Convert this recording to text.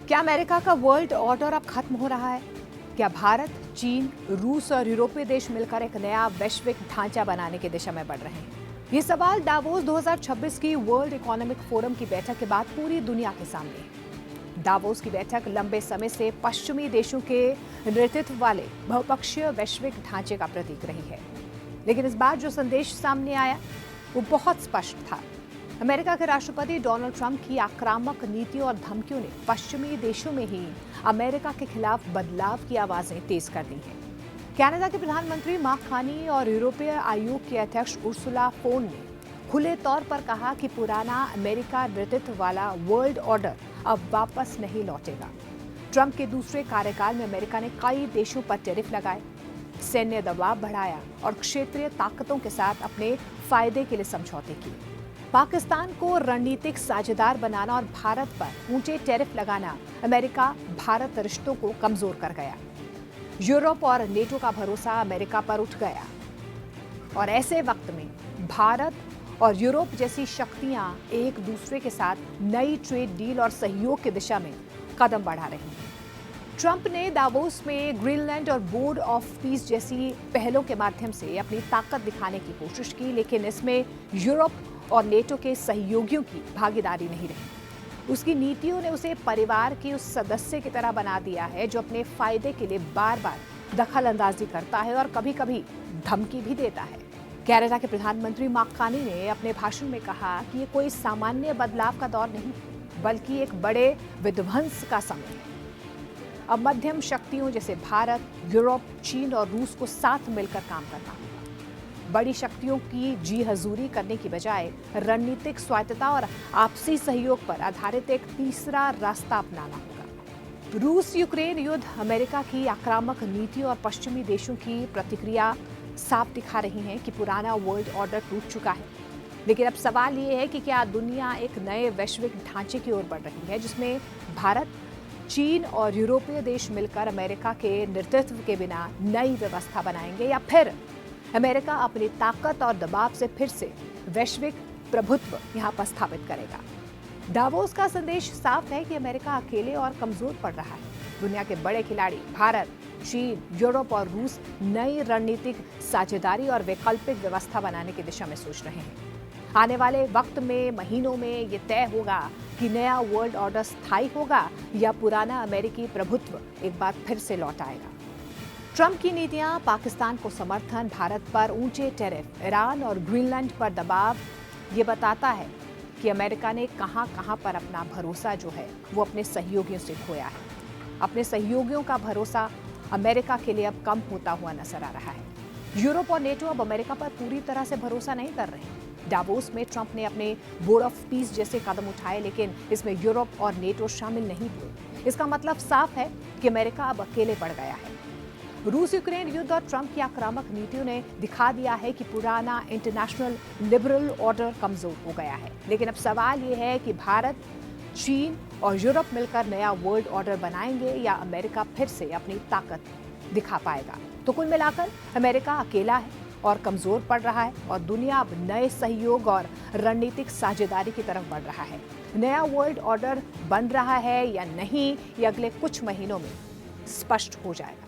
क्या अमेरिका का world order अब खत्म हो रहा है? क्या भारत, चीन, रूस और यूरोपीय देश मिलकर एक नया वैश्विक ढांचा बनाने की दिशा में बढ़ रहे हैं? ये सवाल दावोस 2026 की वर्ल्ड इकोनॉमिक फोरम की बैठक के बाद पूरी दुनिया के सामने है। दावोस की बैठक लंबे समय से पश्चिमी देशों के नेतृत्व वाले बहुपक्षीय वैश्विक ढांचे का प्रतीक रही है, लेकिन इस बार जो संदेश सामने आया वो बहुत स्पष्ट था। अमेरिका के राष्ट्रपति डोनाल्ड ट्रंप की आक्रामक नीतियों और धमकियों ने पश्चिमी देशों में ही अमेरिका के खिलाफ बदलाव की आवाजें तेज कर दी हैं। कनाडा के प्रधानमंत्री मार्क कार्नी और यूरोपीय आयोग के अध्यक्ष उर्सुला फोन ने खुले तौर पर कहा कि पुराना अमेरिका नेतृत्व वाला वर्ल्ड ऑर्डर अब वापस नहीं लौटेगा। ट्रंप के दूसरे कार्यकाल में अमेरिका ने कई देशों पर टैरिफ लगाए, सैन्य दबाव बढ़ाया और क्षेत्रीय ताकतों के साथ अपने फायदे के लिए समझौते किए। पाकिस्तान को रणनीतिक साझेदार बनाना और भारत पर ऊंचे टैरिफ लगाना अमेरिका भारत रिश्तों को कमजोर कर गया। यूरोप और नेटो का भरोसा अमेरिका पर उठ गया और ऐसे वक्त में भारत और यूरोप जैसी शक्तियां एक दूसरे के साथ नई ट्रेड डील और सहयोग की दिशा में कदम बढ़ा रही हैं। ट्रंप ने दावोस में ग्रीनलैंड और बोर्ड ऑफ पीस जैसी पहलों के माध्यम से अपनी ताकत दिखाने की कोशिश की, लेकिन इसमें यूरोप और नेटो के सहयोगियों की भागीदारी नहीं रही। उसकी नीतियों ने उसे परिवार के उस सदस्य की तरह बना दिया है जो अपने फायदे के लिए बार बार दखल अंदाजी करता है और कभी कभी धमकी भी देता है। कनाडा के प्रधानमंत्री मार्क कार्नी ने अपने भाषण में कहा कि ये कोई सामान्य बदलाव का दौर नहीं, बल्कि एक बड़े विध्वंस का समय है। अब मध्यम शक्तियों जैसे भारत, यूरोप, चीन और रूस को साथ मिलकर काम करना होगा। बड़ी शक्तियों की जी हजूरी करने की बजाय रणनीतिक स्वायत्तता और आपसी सहयोग पर आधारित एक तीसरा रास्ता अपनाना होगा। रूस यूक्रेन युद्ध, अमेरिका की आक्रामक नीति और पश्चिमी देशों की प्रतिक्रिया साफ दिखा रही हैं कि पुराना वर्ल्ड ऑर्डर टूट चुका है। लेकिन अब सवाल ये है कि क्या दुनिया एक नए वैश्विक ढांचे की ओर बढ़ रही है जिसमें भारत, चीन और यूरोपीय देश मिलकर अमेरिका के नेतृत्व के बिना नई व्यवस्था बनाएंगे, या फिर अमेरिका अपनी ताकत और दबाव से फिर से वैश्विक प्रभुत्व यहां पर स्थापित करेगा। दावोस का संदेश साफ है कि अमेरिका अकेले और कमजोर पड़ रहा है। दुनिया के बड़े खिलाड़ी भारत, चीन, यूरोप और रूस नई रणनीतिक साझेदारी और वैकल्पिक व्यवस्था बनाने की दिशा में सोच रहे हैं। आने वाले वक्त में, महीनों में ये तय होगा कि नया वर्ल्ड ऑर्डर स्थायी होगा या पुराना अमेरिकी प्रभुत्व एक बार फिर से लौट आएगा। ट्रंप की नीतियां, पाकिस्तान को समर्थन, भारत पर ऊंचे टैरिफ, ईरान और ग्रीनलैंड पर दबाव, ये बताता है कि अमेरिका ने कहां पर अपना भरोसा जो है वो अपने सहयोगियों से खोया है। अपने सहयोगियों का भरोसा अमेरिका के लिए अब कम होता हुआ नजर आ रहा है। यूरोप और नेटो अब अमेरिका पर पूरी तरह से भरोसा नहीं कर रहे। दावोस में ट्रंप ने अपने बोर्ड ऑफ पीस जैसे कदम उठाए, लेकिन इसमें यूरोप और नेटो शामिल नहीं हुए। इसका मतलब साफ है कि अमेरिका अब अकेले पड़ गया है। रूस यूक्रेन युद्ध और ट्रंप की आक्रामक नीतियों ने दिखा दिया है कि पुराना इंटरनेशनल लिबरल ऑर्डर कमजोर हो गया है। लेकिन अब सवाल ये है कि भारत, चीन और यूरोप मिलकर नया वर्ल्ड ऑर्डर बनाएंगे या अमेरिका फिर से अपनी ताकत दिखा पाएगा। तो कुल मिलाकर अमेरिका अकेला है और कमजोर पड़ रहा है और दुनिया अब नए सहयोग और रणनीतिक साझेदारी की तरफ बढ़ रहा है। नया वर्ल्ड ऑर्डर बन रहा है या नहीं, ये अगले कुछ महीनों में स्पष्ट हो जाएगा।